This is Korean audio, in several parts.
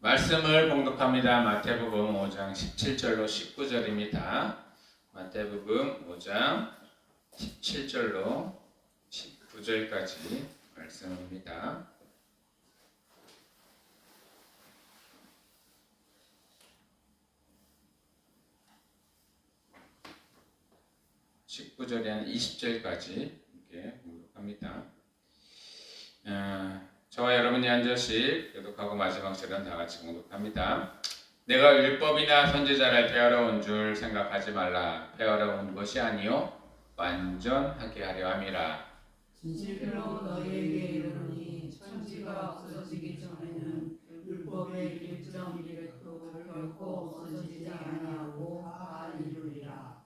말씀을 봉독합니다. 마태복음 5장 17절로 19절입니다. 마태복음 5장 17절로 19절까지 말씀입니다. 19절에 한 20절까지 이렇게 봉독합니다. 저와 여러분이 한 절씩 교독하고 마지막 절은 다 같이 봉독합니다. 내가 율법이나 선지자를 폐하러 온 줄 생각하지 말라. 폐하러 온 것이 아니요 완전하게 하려 함이라. 진실로 너희에게 이르노니 천지가 없어지기 전에는 율법의 일점 이르도 결코 없어지지 아니하고 다 이루리라.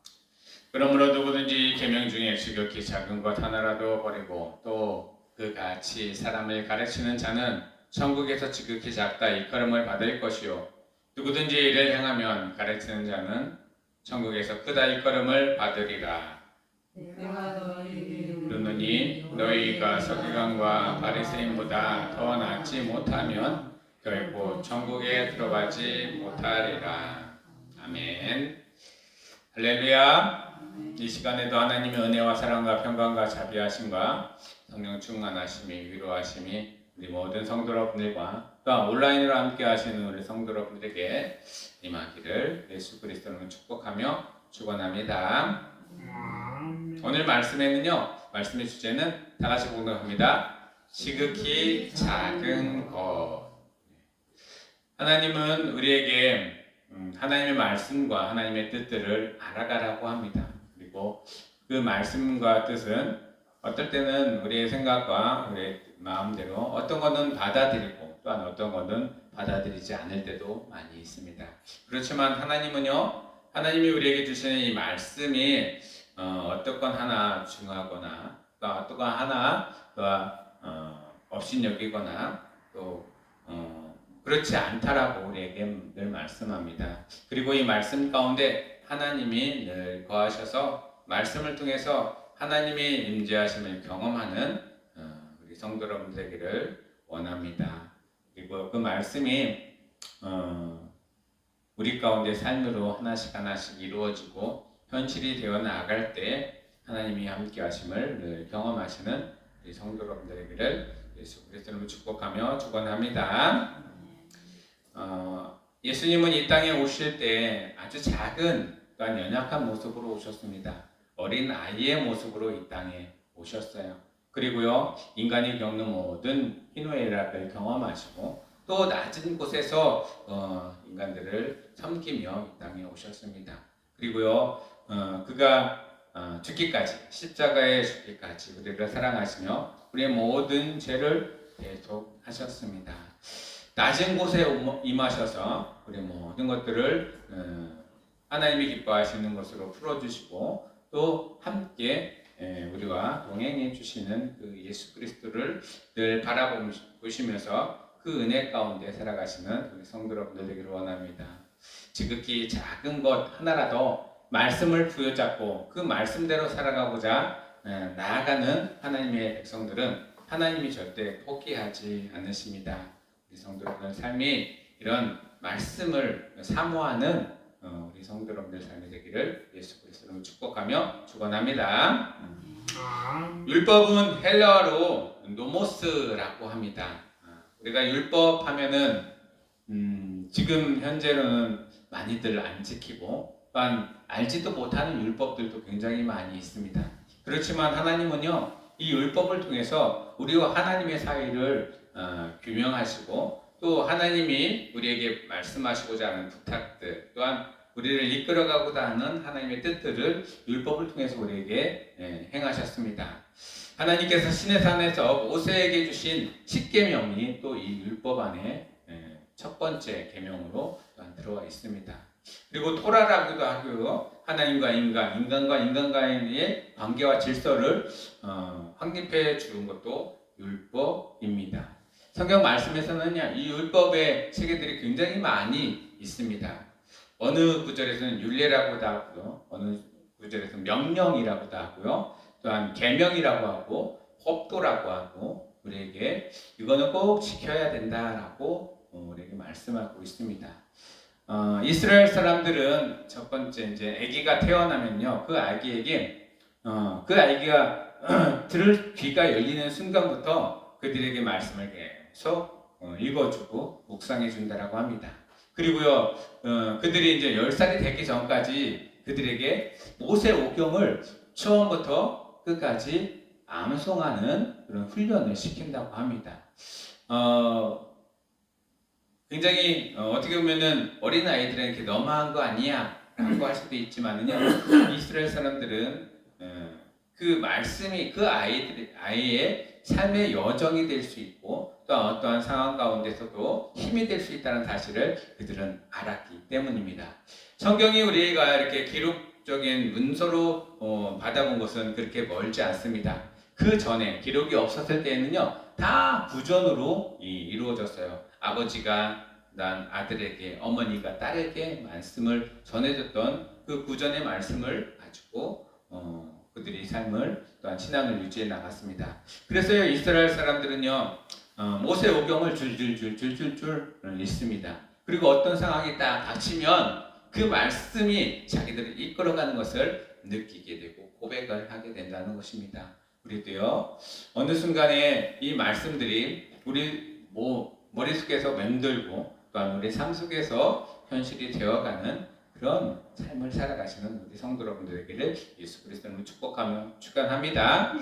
그러므로 누구든지 계명 중에 지극히 작은 것 하나라도 버리고 또 그같이 사람을 가르치는 자는 천국에서 지극히 작다 일컬음을 받을 것이요 누구든지 이를 행하면 가르치는 자는 천국에서 크다 일컬음을 받으리라. 내가 너희에게 이르노니 너희가 서기관과 바리새인보다 더 낫지 못하면 결코 천국에 들어가지 못하리라. 아멘. 할렐루야. 이 시간에도 하나님의 은혜와 사랑과 평강과 자비하심과 성령 충만하심이 위로하심이 우리 모든 성도 여러분들과 또 온라인으로 함께 하시는 우리 성도 여러분들에게 임하기를 예수 그리스도로 축복하며 축원합니다. 오늘 말씀에는요, 말씀의 주제는 다 같이 봉독합니다. 지극히 작은 것. 하나님은 우리에게 하나님의 말씀과 하나님의 뜻들을 알아가라고 합니다. 그리고 그 말씀과 뜻은 어떨 때는 우리의 생각과 우리의 마음대로 어떤 것은 받아들이고 또한 어떤 것은 받아들이지 않을 때도 많이 있습니다. 그렇지만 하나님은요, 하나님이 우리에게 주시는 이 말씀이 어떤 건 하나 중하거나 또 어떤 건 하나 업신여기거나 또 그렇지 않다라고 우리에게 늘 말씀합니다. 그리고 이 말씀 가운데 하나님이 늘 거하셔서 말씀을 통해서 하나님의 임재하심을 경험하는 우리 성도 여러분들 되기를 원합니다. 그리고 그 말씀이 우리 가운데 삶으로 하나씩 하나씩 이루어지고 현실이 되어 나아갈 때 하나님이 함께 하심을 늘 경험하시는 우리 성도 여러분들 되기를 예수 그리스도로 축복하며 축원합니다. 예수님은 이 땅에 오실 때 아주 작은 또한 연약한 모습으로 오셨습니다. 어린 아이의 모습으로 이 땅에 오셨어요. 그리고요, 인간이 겪는 모든 희노애락을 경험하시고 또 낮은 곳에서 인간들을 섬기며 이 땅에 오셨습니다. 그리고요, 그가 죽기까지, 십자가에 죽기까지 우리를 사랑하시며 우리의 모든 죄를 대속하셨습니다. 낮은 곳에 임하셔서 우리 모든 것들을 하나님이 기뻐하시는 것으로 풀어주시고 또 함께 우리와 동행해 주시는 그 예수 그리스도를 늘 바라보시면서 그 은혜 가운데 살아가시는 우리 성도 여러분들 되기를 원합니다. 지극히 작은 것 하나라도 말씀을 부여잡고 그 말씀대로 살아가고자 나아가는 하나님의 백성들은 하나님이 절대 포기하지 않으십니다. 우리 성도 여러분의 삶이 이런 말씀을 사모하는 우리 성도 여러분들 삶이 되기를 예수 그리스도로 축복하며 축원합니다. 율법은 헬라어로 노모스라고 합니다. 우리가 율법 하면은 지금 현재로는 많이들 안 지키고 또한 알지도 못하는 율법들도 굉장히 많이 있습니다. 그렇지만 하나님은요, 이 율법을 통해서 우리와 하나님의 사이를 규명하시고 또 하나님이 우리에게 말씀하시고자 하는 부탁들 또한 우리를 이끌어가고자 하는 하나님의 뜻들을 율법을 통해서 우리에게 행하셨습니다. 하나님께서 시내산에서 모세에게 주신 10계명이 또 이 율법 안에 첫 번째 계명으로 들어와 있습니다. 그리고 토라라고도 하고요, 하나님과 인간과 인간과의 관계와 질서를 확립해 주는 것도 율법입니다. 성경 말씀에서는 이 율법의 체계들이 굉장히 많이 있습니다. 어느 구절에서는 율례라고도 하고요, 어느 구절에서는 명령이라고도 하고요, 또한 계명이라고 하고 법도라고 하고 우리에게 이거는 꼭 지켜야 된다라고 우리에게 말씀. 말씀하고 있습니다. 이스라엘 사람들은 첫 번째 이제 아기가 태어나면요, 그 아기에게 그 아기가 들을 귀가 열리는 순간부터 그들에게 말씀을 계속 읽어주고 묵상해 준다라고 합니다. 그리고요, 그들이 이제 10살이 되기 전까지 그들에게 모세오경을 처음부터 끝까지 암송하는 그런 훈련을 시킨다고 합니다. 굉장히 어떻게 보면은 어린 아이들은 이렇게 너무한 거 아니야 라고 할 수도 있지만은요, 이스라엘 사람들은 그 말씀이 그 아이의 삶의 여정이 될 수 있고 또 어떠한 상황 가운데서도 힘이 될 수 있다는 사실을 그들은 알았기 때문입니다. 성경이 우리가 이렇게 기록적인 문서로 받아본 것은 그렇게 멀지 않습니다. 그 전에 기록이 없었을 때에는요, 다 구전으로 이루어졌어요. 아버지가 난 아들에게, 어머니가 딸에게 말씀을 전해줬던 그 구전의 말씀을 가지고 그들이 삶을 또한 신앙을 유지해 나갔습니다. 그래서요, 이스라엘 사람들은요, 모세오경을 줄줄줄 읽습니다. 그리고 어떤 상황이 딱 닥치면 그 말씀이 자기들을 이끌어가는 것을 느끼게 되고 고백을 하게 된다는 것입니다. 우리도요, 어느 순간에 이 말씀들이 우리 머릿속에서 맴돌고 또한 우리 삶 속에서 현실이 되어가는 그런 삶을 살아가시는 우리 성도 여러분들에게를 예수 그리스도를 축복하며 축원합니다.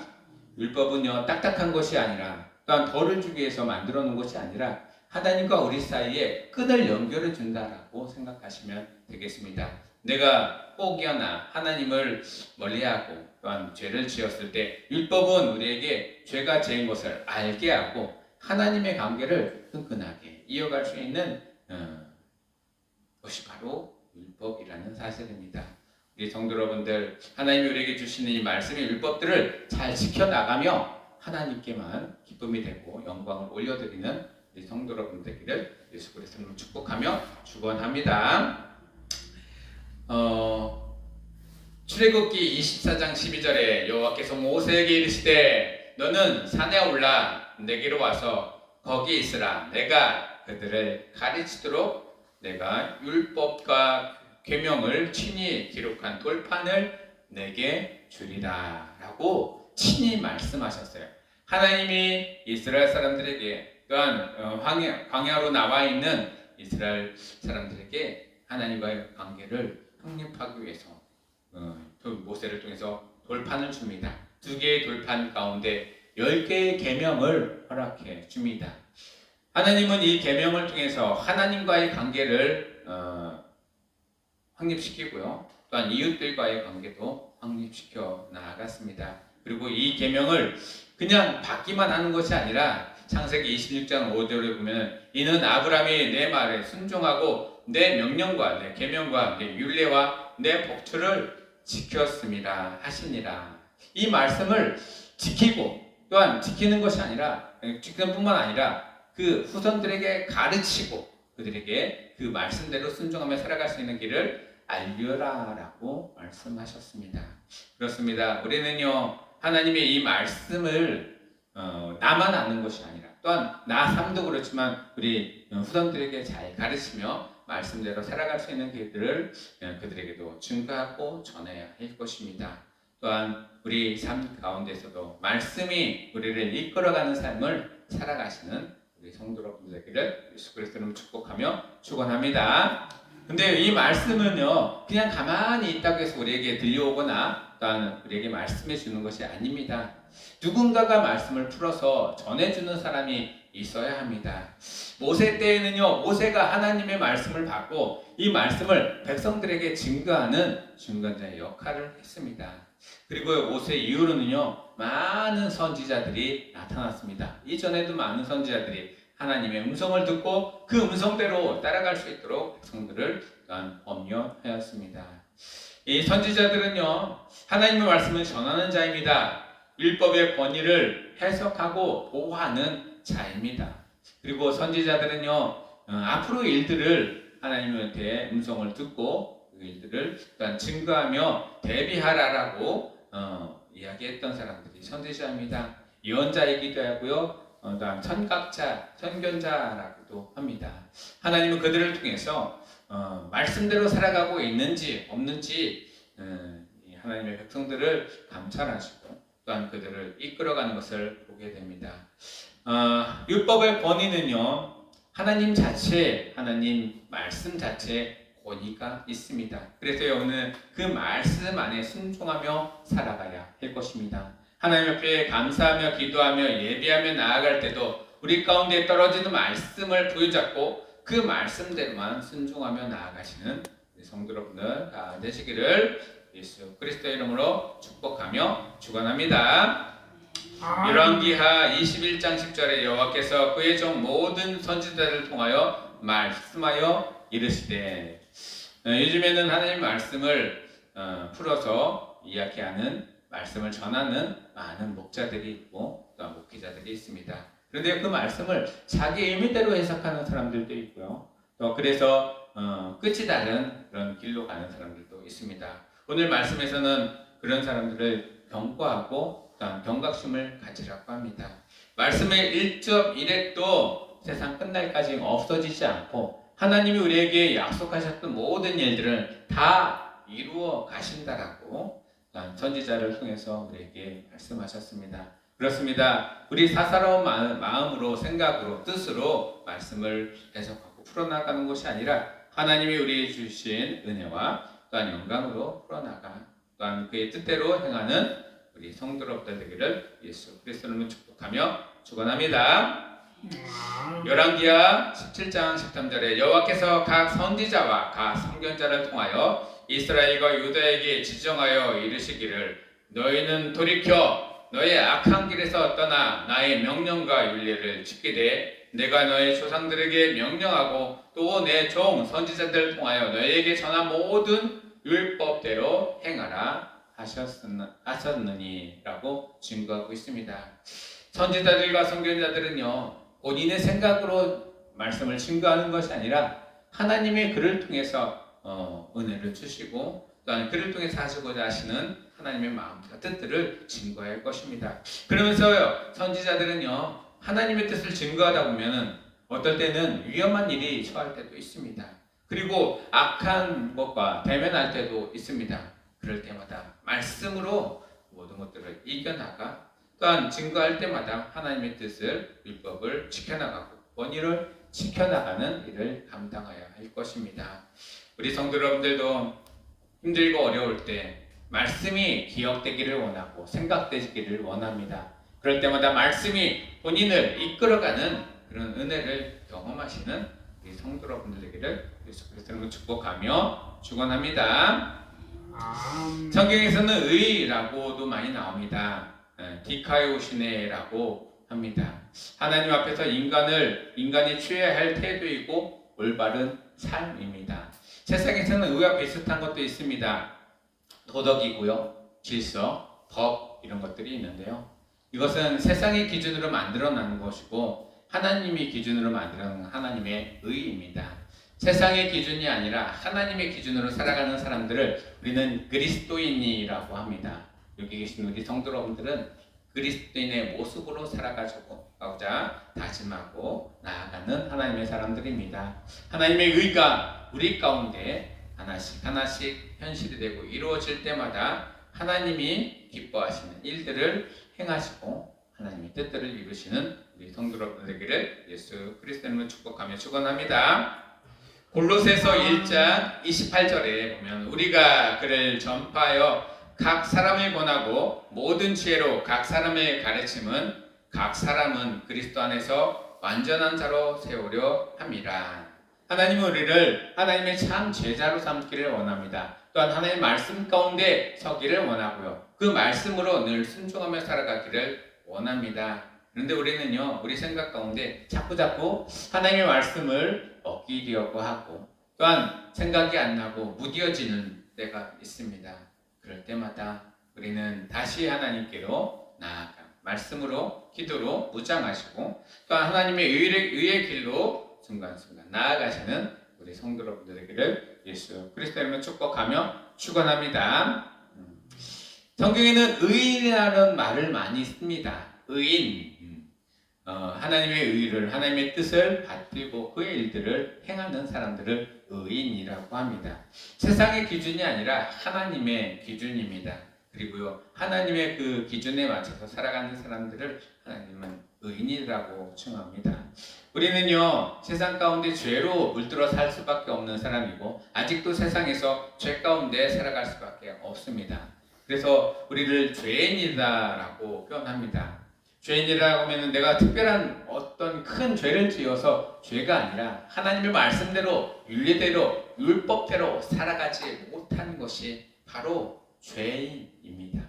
율법은요, 딱딱한 것이 아니라 또한 덜을 주기 위해서 만들어 놓은 것이 아니라 하나님과 우리 사이에 끈을 연결해 준다라고 생각하시면 되겠습니다. 내가 혹여나 하나님을 멀리하고 또한 죄를 지었을 때 율법은 우리에게 죄가 죄인 것을 알게 하고 하나님의 관계를 끈끈하게 이어갈 수 있는 것이 바로 율법이라는 사실입니다. 우리 성도 여러분들, 하나님이 우리에게 주시는 이 말씀의 율법들을 잘 지켜나가며 하나님께만 기쁨이 되고 영광을 올려드리는 우리 성도 여러분들에게를 예수 그리스도로 축복하며 축원합니다. 출애굽기 24장 12절에 여호와께서 모세에게 이르시되 너는 산에 올라 내게로 와서 거기 있으라. 내가 그들을 가르치도록 내가 율법과 계명을 친히 기록한 돌판을 내게 주리라 라고 친히 말씀하셨어요. 하나님이 이스라엘 사람들에게 또한 광야로 나와 있는 이스라엘 사람들에게 하나님과의 관계를 확립하기 위해서 모세를 통해서 돌판을 줍니다. 2개의 돌판 가운데 10개의 계명을 허락해 줍니다. 하나님은 이 계명을 통해서 하나님과의 관계를 확립시키고요. 또한 이웃들과의 관계도 확립시켜 나아갔습니다. 그리고 이 계명을 그냥 받기만 하는 것이 아니라 창세기 26장 5절에 보면 이는 아브라함이 내 말에 순종하고 내 명령과 내 계명과 내 율례와 내 법초를 지켰습니다 하시니라. 이 말씀을 지키고 또한 지키는 것이 아니라 지키는 뿐만 아니라 그 후손들에게 가르치고 그들에게 그 말씀대로 순종하며 살아갈 수 있는 길을 알려라라고 말씀하셨습니다. 그렇습니다. 우리는요, 하나님의 이 말씀을 나만 아는 것이 아니라 또한 나 삶도 그렇지만 우리 후손들에게 잘 가르치며 말씀대로 살아갈 수 있는 길들을 그들에게도 증거하고 전해야 할 것입니다. 또한 우리 삶 가운데서도 말씀이 우리를 이끌어가는 삶을 살아가시는 우리 성도 여러분들에게를 예수 그리스도로 축복하며 축원합니다. 근데 이 말씀은요, 그냥 가만히 있다고 해서 우리에게 들려오거나 또한 우리에게 말씀해 주는 것이 아닙니다. 누군가가 말씀을 풀어서 전해주는 사람이 있어야 합니다. 모세 때에는요, 모세가 하나님의 말씀을 받고 이 말씀을 백성들에게 증거하는 증거자의 역할을 했습니다. 그리고 모세 이후로는요, 많은 선지자들이 나타났습니다. 이전에도 많은 선지자들이 하나님의 음성을 듣고 그 음성대로 따라갈 수 있도록 백성들을 법령하였습니다. 이 선지자들은요, 하나님의 말씀을 전하는 자입니다. 율법의 권위를 해석하고 보호하는 자입니다. 그리고 선지자들은요, 앞으로 일들을 하나님한테 음성을 듣고 그 일들을 또한 증거하며 대비하라라고 이야기했던 사람들이 선지자입니다. 예언자이기도 하고요, 또한 선각자, 선견자라고도 합니다. 하나님은 그들을 통해서 말씀대로 살아가고 있는지 없는지 이 하나님의 백성들을 감찰하시고 또한 그들을 이끌어가는 것을 보게 됩니다. 율법의 권위는요, 하나님 자체, 하나님 말씀 자체에 권위가 있습니다. 그래서 오늘 그 말씀 안에 순종하며 살아가야 할 것입니다. 하나님 앞에 감사하며 기도하며 예배하며 나아갈 때도 우리 가운데 떨어지는 말씀을 부여잡고 그 말씀대로만 순종하며 나아가시는 우리 성도 여러분들 다 되시기를 예수 그리스도의 이름으로 축복하며 축원합니다. 열왕기하 21장 10절에 여호와께서 그의 종 모든 선지자들을 통하여 말씀하여 이르시되, 요즘에는 하나님 말씀을 풀어서 이야기하는, 말씀을 전하는 많은 목자들이 있고 또 목회자들이 있습니다. 그런데 그 말씀을 자기 의미대로 해석하는 사람들도 있고요. 또 그래서 끝이 다른 그런 길로 가는 사람들도 있습니다. 오늘 말씀에서는 그런 사람들을 경고하고 또한 경각심을 가지라고 합니다. 말씀의 1점 1핵도 세상 끝날까지 없어지지 않고 하나님이 우리에게 약속하셨던 모든 일들을 다 이루어 가신다라고 선지자를 통해서 우리에게 말씀하셨습니다. 그렇습니다. 우리 사사로운 마음으로, 생각으로, 뜻으로 말씀을 해석하고 풀어나가는 것이 아니라 하나님이 우리에게 주신 은혜와 또한 영광으로 풀어나가 또한 그의 뜻대로 행하는 우리 성도 여러분들 되기를 예수 그리스도로 축복하며 축원합니다. 열왕기하 17장 13절에 여호와께서 각 선지자와 각 선견자를 통하여 이스라엘과 유다에게 지정하여 이르시기를 너희는 돌이켜 너의 악한 길에서 떠나 나의 명령과 윤례를 지키되 내가 너의 조상들에게 명령하고 또 내 종 선지자들을 통하여 너희에게 전한 모든 율법대로 행하라 하셨느니라고 증거하고 있습니다. 선지자들과 선견자들은요, 본인의 생각으로 말씀을 증거하는 것이 아니라 하나님의 그를 통해서 은혜를 주시고 또한 그를 통해서 하시고자 하시는 하나님의 마음과 뜻들을 증거할 것입니다. 그러면서요, 선지자들은요, 하나님의 뜻을 증거하다 보면은 어떨 때는 위험한 일이 처할 때도 있습니다. 그리고 악한 것과 대면할 때도 있습니다. 그럴 때마다 말씀으로 모든 것들을 이겨나가 또한 증거할 때마다 하나님의 뜻을, 율법을 지켜나가고 권위를 지켜나가는 일을 감당해야 할 것입니다. 우리 성도 여러분들도 힘들고 어려울 때 말씀이 기억되기를 원하고 생각되기를 원합니다. 그럴 때마다 말씀이 본인을 이끌어가는 그런 은혜를 경험하시는 우리 성도 여러분들 되기를 예수 그리스도로 축복하며 축원합니다. 성경에서는 의라고도 많이 나옵니다. 디카이오시네라고 합니다. 하나님 앞에서 인간이 취해야 할 태도이고 올바른 삶입니다. 세상에서는 의와 비슷한 것도 있습니다. 도덕이고요, 질서, 법 이런 것들이 있는데요. 이것은 세상의 기준으로 만들어나는 것이고 하나님이 기준으로 만들어낸 하나님의 의입니다. 세상의 기준이 아니라 하나님의 기준으로 살아가는 사람들을 우리는 그리스도인이라고 합니다. 여기 계신 우리 성도 여러분들은 그리스도인의 모습으로 살아가고자 다짐하고 나아가는 하나님의 사람들입니다. 하나님의 의가 우리 가운데 하나씩 하나씩 현실이 되고 이루어질 때마다 하나님이 기뻐하시는 일들을 행하시고 하나님의 뜻들을 이루시는 우리 성도 여러분들에게를 예수 그리스도님을 축복하며 축원합니다. 골로새서 1장 28절에 보면 우리가 그를 전파하여 각 사람을 권하고 모든 지혜로 각 사람의 가르침은 각 사람은 그리스도 안에서 완전한 자로 세우려 함이라. 하나님은 우리를 하나님의 참 제자로 삼기를 원합니다. 또한 하나님의 말씀 가운데 서기를 원하고요. 그 말씀으로 늘 순종하며 살아가기를 원합니다. 그런데 우리는요, 우리 생각 가운데 자꾸 하나님의 말씀을 어기려고 하고 또한 생각이 안 나고 무뎌지는 때가 있습니다. 그럴 때마다 우리는 다시 하나님께로 나아가 말씀으로 기도로 무장하시고 또한 하나님의 의의 길로 순간순간 나아가시는 우리 성도 여러분들에게를 예수 그리스도로 축복하며 축원합니다. 성경에는 의인이라는 말을 많이 씁니다. 의인. 하나님의 의를, 하나님의 뜻을 받들고 그의 일들을 행하는 사람들을 의인이라고 합니다. 세상의 기준이 아니라 하나님의 기준입니다. 그리고요, 하나님의 그 기준에 맞춰서 살아가는 사람들을 하나님은 의인이라고 칭합니다. 우리는요, 세상 가운데 죄로 물들어 살 수밖에 없는 사람이고 아직도 세상에서 죄 가운데 살아갈 수밖에 없습니다. 그래서 우리를 죄인이다라고 표현합니다. 죄인이라고 하면 내가 특별한 어떤 큰 죄를 지어서 죄가 아니라 하나님의 말씀대로, 윤리대로, 율법대로 살아가지 못한 것이 바로 죄인입니다.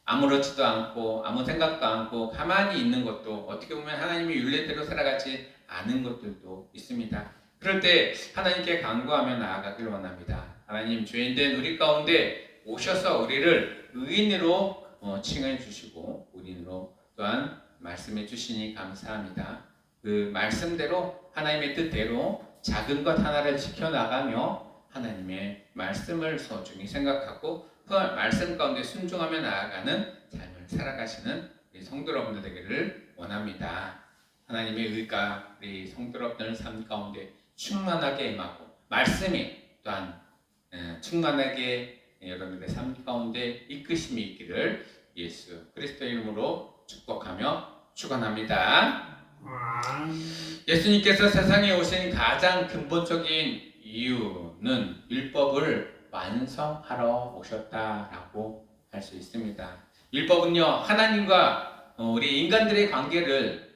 아무렇지도 않고 아무 생각도 않고 가만히 있는 것도 어떻게 보면 하나님의 윤리대로 살아가지 않은 것들도 있습니다. 그럴 때 하나님께 간구하며 나아가길 원합니다. 하나님, 죄인된 우리 가운데 오셔서 우리를 의인으로 칭해 주시고 의인으로 또한 말씀해 주시니 감사합니다. 그 말씀대로 하나님의 뜻대로 작은 것 하나를 지켜나가며 하나님의 말씀을 소중히 생각하고 그 말씀 가운데 순종하며 나아가는 삶을 살아가시는 우리 성도 여러분들 되기를 원합니다. 하나님의 의가 우리 성도 여러분들 삶 가운데 충만하게 임하고 말씀이 또한 충만하게 여러분들의 삶 가운데 이끄심이 있기를 예수 그리스도의 이름으로 축복하며 축원합니다. 예수님께서 세상에 오신 가장 근본적인 이유는 율법을 완성하러 오셨다라고 할 수 있습니다. 율법은요, 하나님과 우리 인간들의 관계를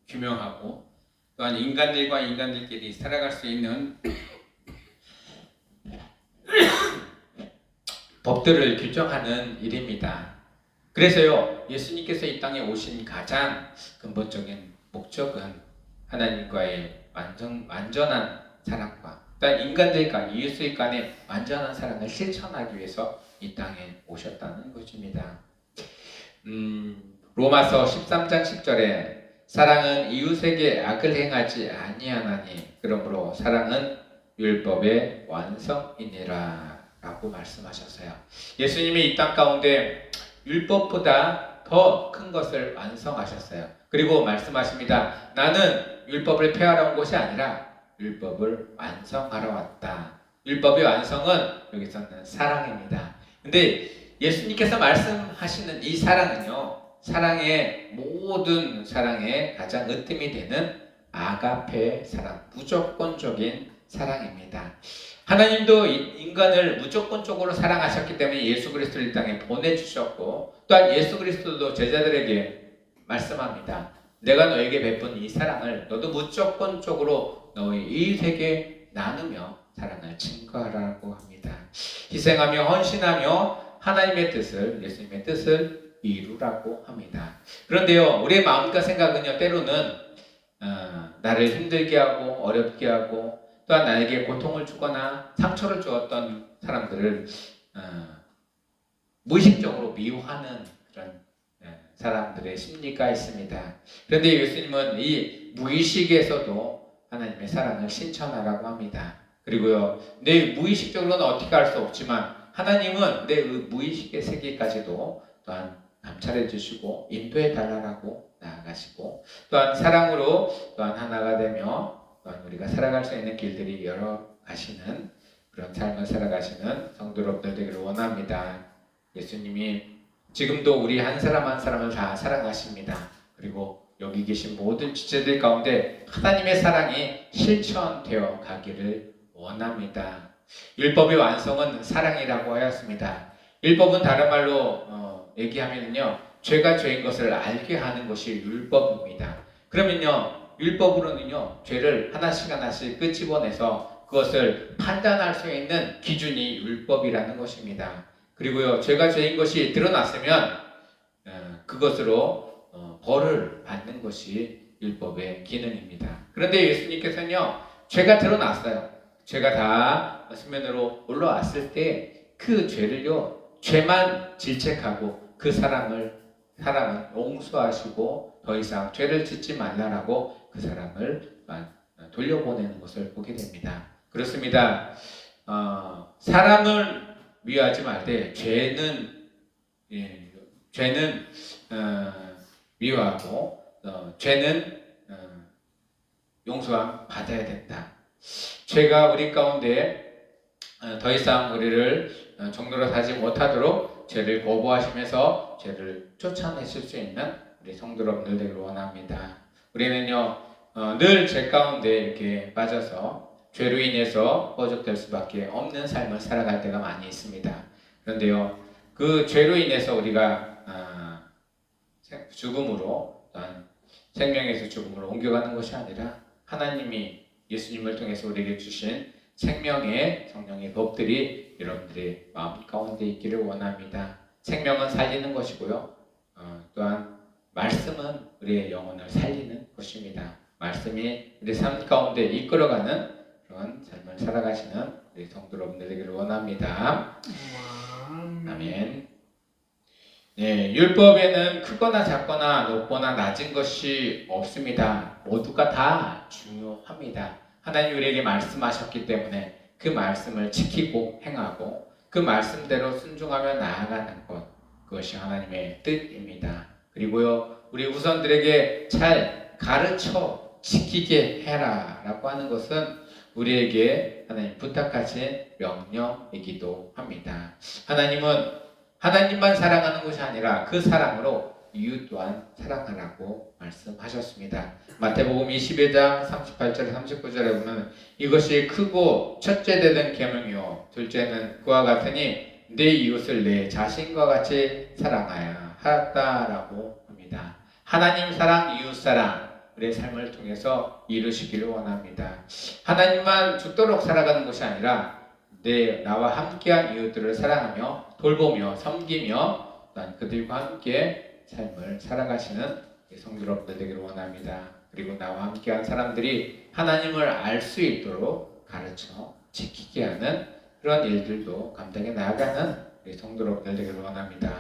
규명하고 또한 인간들과 인간들끼리 살아갈 수 있는 법들을 규정하는 일입니다. 그래서요, 예수님께서 이 땅에 오신 가장 근본적인 목적은 하나님과의 완전한 사랑과 또한 인간들 간, 이웃의 간의 완전한 사랑을 실천하기 위해서 이 땅에 오셨다는 것입니다. 로마서 13장 10절에 사랑은 이웃에게 악을 행하지 아니하나니 그러므로 사랑은 율법의 완성이니라 라고 말씀하셨어요. 예수님이 이 땅 가운데 율법보다 더 큰 것을 완성하셨어요. 그리고 말씀하십니다. 나는 율법을 폐하러 온 것이 아니라 율법을 완성하러 왔다. 율법의 완성은 여기서는 사랑입니다. 근데 예수님께서 말씀하시는 이 사랑은요, 사랑의 모든 사랑의 가장 으뜸이 되는 아가페 사랑, 무조건적인 사랑입니다. 하나님도 인간을 무조건적으로 사랑하셨기 때문에 예수 그리스도를 이 땅에 보내주셨고 또한 예수 그리스도도 제자들에게 말씀합니다. 내가 너에게 베푼 이 사랑을 너도 무조건적으로 너의 이웃에게 나누며 사랑을 증거하라고 합니다. 희생하며 헌신하며 하나님의 뜻을, 예수님의 뜻을 이루라고 합니다. 그런데요, 우리의 마음과 생각은요, 때로는 나를 힘들게 하고 어렵게 하고 또한 나에게 고통을 주거나 상처를 주었던 사람들을 무의식적으로 미워하는 그런 사람들의 심리가 있습니다. 그런데 예수님은 이 무의식에서도 하나님의 사랑을 실천하라고 합니다. 그리고요, 내 무의식적으로는 어떻게 할 수 없지만 하나님은 내 무의식의 세계까지도 또한 감찰해 주시고 인도해 달라고 나아가시고 또한 사랑으로 또한 하나가 되며 또한 우리가 살아갈 수 있는 길들이 열어 가시는 그런 삶을 살아가시는 성도 여러분들 되기를 원합니다. 예수님이 지금도 우리 한 사람 한 사람을 다 사랑하십니다. 그리고 여기 계신 모든 지체들 가운데 하나님의 사랑이 실천되어 가기를 원합니다. 율법의 완성은 사랑이라고 하였습니다. 율법은 다른 말로 얘기하면요, 죄가 죄인 것을 알게 하는 것이 율법입니다. 그러면요, 율법으로는요, 죄를 하나씩 끄집어내서 그것을 판단할 수 있는 기준이 율법이라는 것입니다. 그리고요, 죄가 죄인 것이 드러났으면 그것으로 벌을 받는 것이 율법의 기능입니다. 그런데 예수님께서는요, 죄가 드러났어요. 죄가 다 수면으로 올라왔을 때 그 죄를요, 죄만 질책하고 그 사람은 용서하시고 더 이상 죄를 짓지 말라라고 그 사람을 돌려보내는 것을 보게 됩니다. 그렇습니다. 사람을 미워하지 말되 죄는 미워하고 죄는 용서함 받아야 된다. 죄가 우리 가운데 더 이상 우리를 종로로 사지 못하도록 죄를 거부하시면서 죄를 쫓아내실 수 있는 우리 성도 여러분들 되기를 원합니다. 우리는요 늘 죄 가운데 이렇게 빠져서 죄로 인해서 허죽될 수밖에 없는 삶을 살아갈 때가 많이 있습니다. 그런데요 그 죄로 인해서 우리가 죽음으로 또한 생명에서 죽음으로 옮겨가는 것이 아니라 하나님이 예수님을 통해서 우리에게 주신 생명의 성령의 법들이 여러분들의 마음 가운데 있기를 원합니다. 생명은 살리는 것이고요. 또한 말씀은 우리의 영혼을 살리는 것입니다. 말씀이 우리 삶 가운데 이끌어가는 그런 삶을 살아가시는 우리 성도 여러분들 되기를 원합니다. 아멘. 네, 율법에는 크거나 작거나 높거나 낮은 것이 없습니다. 모두가 다 중요합니다. 하나님 우리에게 말씀하셨기 때문에 그 말씀을 지키고 행하고 그 말씀대로 순종하며 나아가는 것, 그것이 하나님의 뜻입니다. 그리고요 우리 후손들에게 잘 가르쳐 지키게 해라 라고 하는 것은 우리에게 하나님 부탁하신 명령이기도 합니다. 하나님은 하나님만 사랑하는 것이 아니라 그 사랑으로 이웃 또한 사랑하라고 말씀하셨습니다. 마태복음 22장 38절 39절에 보면 이것이 크고 첫째 되는 계명이요 둘째는 그와 같으니 내 이웃을 내 자신과 같이 사랑하여 하였다라고 합니다. 하나님 사랑, 이웃 사랑 우리의 삶을 통해서 이루시기를 원합니다. 하나님만 죽도록 살아가는 것이 아니라 나와 함께한 이웃들을 사랑하며 돌보며 섬기며 또한 그들과 함께 삶을 살아가시는 성도 여러분들 되기를 원합니다. 그리고 나와 함께한 사람들이 하나님을 알 수 있도록 가르쳐 지키게 하는 그런 일들도 감당해 나아가는 성도 여러분들 되기를 원합니다.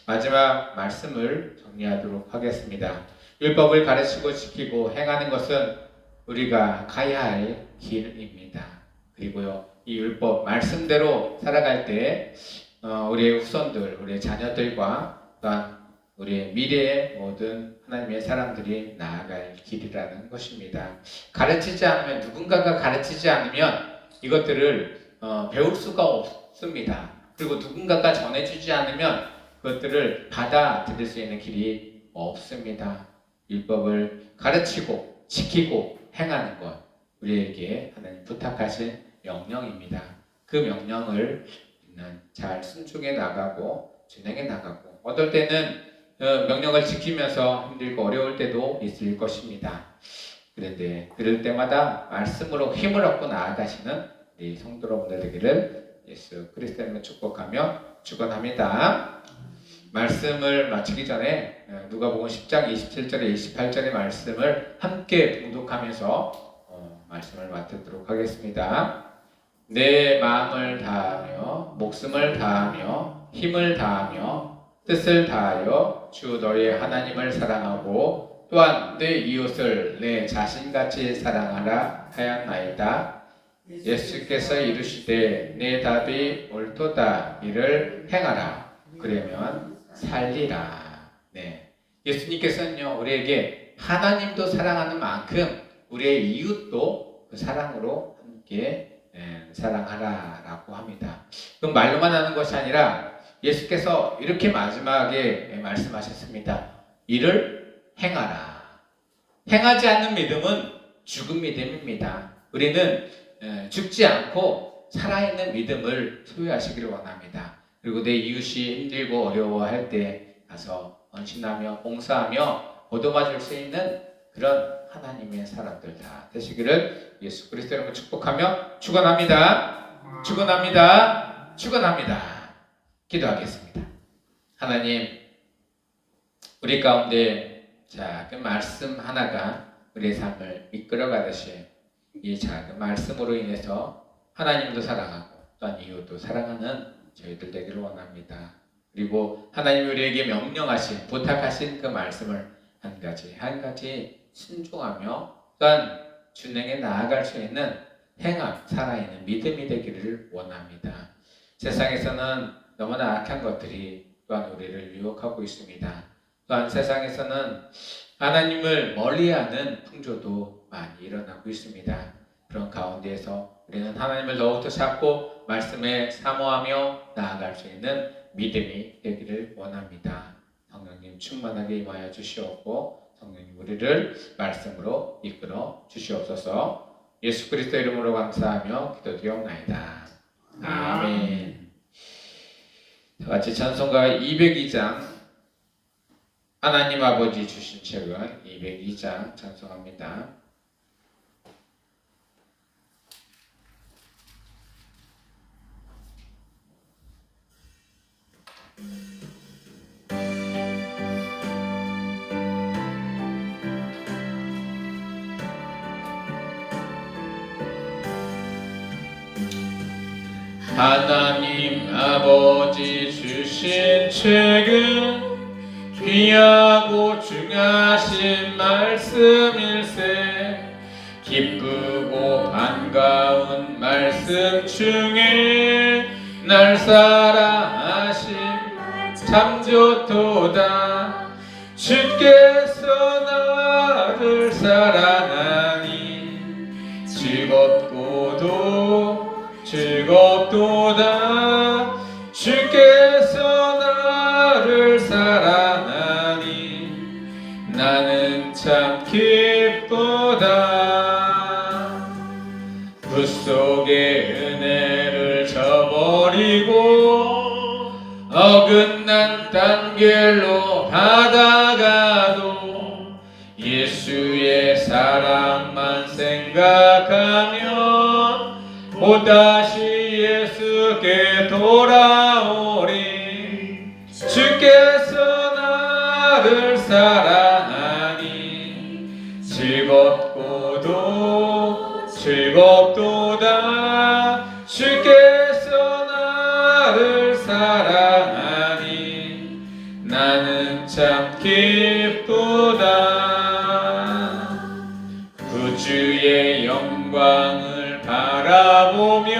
마지막 말씀을 정리하도록 하겠습니다. 율법을 가르치고 지키고 행하는 것은 우리가 가야 할 길입니다. 그리고요 이 율법 말씀대로 살아갈 때 우리의 후손들, 우리의 자녀들과 또한 우리의 미래의 모든 하나님의 사람들이 나아갈 길이라는 것입니다. 가르치지 않으면 누군가가 가르치지 않으면 이것들을 배울 수가 없습니다. 그리고 누군가가 전해주지 않으면 그것들을 받아들일 수 있는 길이 없습니다. 율법을 가르치고 지키고 행하는 것 우리에게 하나님 부탁하신 명령입니다. 그 명령을 우리는 잘 순종해 나가고 진행해 나가고 어떨 때는 명령을 지키면서 힘들고 어려울 때도 있을 것입니다. 그런데 그럴 때마다 말씀으로 힘을 얻고 나아가시는 우리 성도 여러분들 되기를 예수 그리스도님을 축복하며 축원합니다. 말씀을 마치기 전에 누가복음 10장 27절에 28절의 말씀을 함께 봉독하면서 말씀을 맡도록 하겠습니다. 내 마음을 다하며 목숨을 다하며 힘을 다하며 뜻을 다하여 주 너의 하나님을 사랑하고 또한 내 이웃을 내 자신같이 사랑하라 하였나이다. 예수께서 이르시되 내 답이 옳도다 이를 행하라 그러면 살리라. 네, 예수님께서는요 우리에게 하나님도 사랑하는 만큼 우리의 이웃도 그 사랑으로 함께 사랑하라라고 합니다. 그럼 말로만 하는 것이 아니라 예수께서 이렇게 마지막에 말씀하셨습니다. 이를 행하라. 행하지 않는 믿음은 죽은 믿음입니다. 우리는 죽지 않고 살아있는 믿음을 소유하시기를 원합니다. 그리고 내 이웃이 힘들고 어려워할 때 가서 헌신하며 봉사하며 보듬어줄 수 있는 그런 하나님의 사람들 다 되시기를 예수 그리스도 이름으로 축복하며 축원합니다. 축원합니다. 축원합니다. 기도하겠습니다. 하나님, 우리 가운데 작은 말씀 하나가 우리의 삶을 이끌어가듯이 이 작은 말씀으로 인해서 하나님도 사랑하고 또한 이웃도 사랑하는 저희들 되기를 원합니다. 그리고 하나님 우리에게 명령하신 부탁하신 그 말씀을 한 가지 한 가지 순종하며 또한 준행해 나아갈 수 있는 행함, 살아있는 믿음이 되기를 원합니다. 세상에서는 너무나 악한 것들이 또한 우리를 유혹하고 있습니다. 또한 세상에서는 하나님을 멀리하는 풍조도 많이 일어나고 있습니다. 그런 가운데에서 우리는 하나님을 더욱더 찾고 말씀에 사모하며 나아갈 수 있는 믿음이 되기를 원합니다. 성령님 충만하게 임하여 주시옵고 성령님 우리를 말씀으로 이끌어 주시옵소서. 예수 그리스도 이름으로 감사하며 기도드리옵나이다. 아멘. 다 같이 찬송가 202장 하나님 아버지 주신 책은 202장 찬송합니다. 하나님 아버지 주신 책은 귀하고 중하신 말씀일세. 기쁘고 반가운 말씀 중에 날 사랑하심 참 좋도다. 주께서 나를 사랑하니 즐겁도다. 주께서 나를 사랑하니 나는 참 기쁘다. 그 속에 은혜를 저버리고 어긋난 딴 길로 가다가도 예수의 사랑만 생각하면 또다시 예수께 돌아오리. 주께서 나를 사랑하니 즐겁도다. 주께서 나를 사랑하니 나는 참 기쁘다. 구주의 영광을 바라보며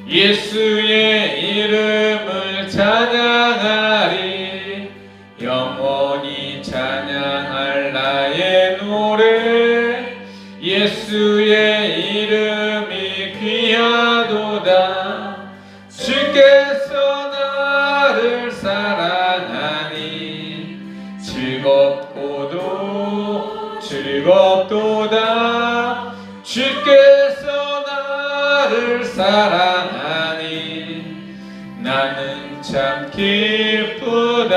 예수의 이름을 찬양하리. 영원히 찬양할 나의 노래 예수의 이름이 귀하도다. 주께서 나를 사랑하니 즐겁도다. 주께서 나를 사랑하니 나는 참 기쁘다.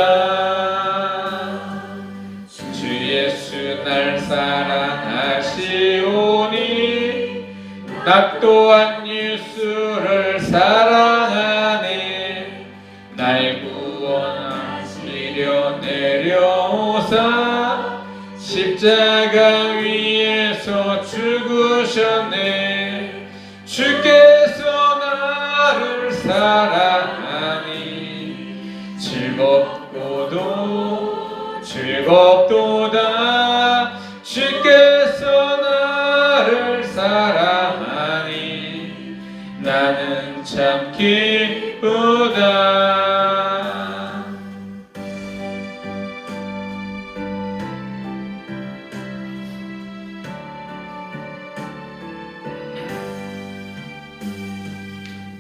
주 예수 날 사랑하시오니 나 또한 예수를 사랑하네. 날 구원하시려 내려오사 십자가 위에서 죽으셨네. 주께서 나를 사랑하니 즐겁도다. 주께서 나를 사랑하니 나는 참 기쁘다.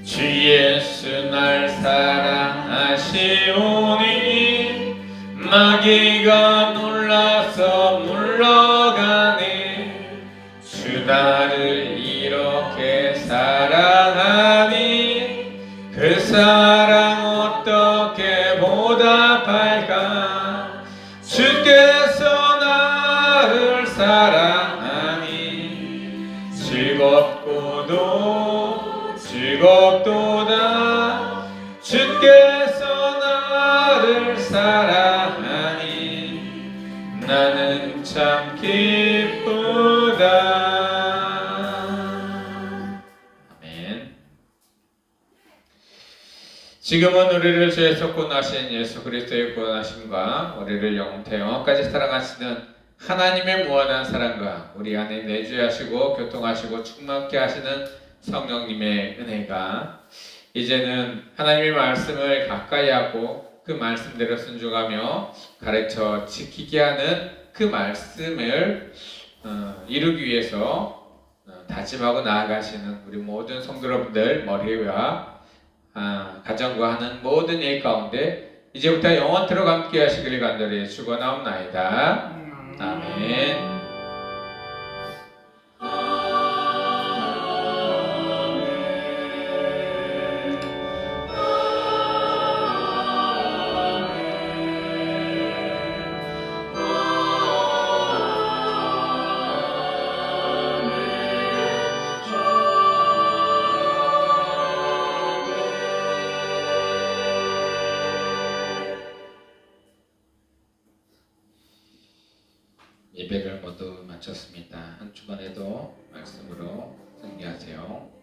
주 예수 날 사랑하시오니 마귀가 놀라서 물러가네. 주 나를 이렇게 사랑하니 그 사랑 어떻게 보답할까. 주께서 나를 사랑하니 즐겁도다. 주께서 나를 사랑하니 나는 참 기쁘다. 아멘. 지금은 우리를 죄에서 구원하신 예수 그리스도의 구원하심과 우리를 영원부터 영원까지 사랑하시는 하나님의 무한한 사랑과 우리 안에 내주하시고 교통하시고 충만케 하시는 성령님의 은혜가 이제는 하나님의 말씀을 가까이 하고 그 말씀대로 순종하며 가르쳐 지키게 하는 그 말씀을 이루기 위해서 다짐하고 나아가시는 우리 모든 성도 여러분들 머리와 가정과 하는 모든 일 가운데 이제부터 영원토록 함께 하시길 간절히 축원하옵나이다. 아멘. 예배를 모두 마쳤습니다. 한 주간에도 말씀으로 승리하세요.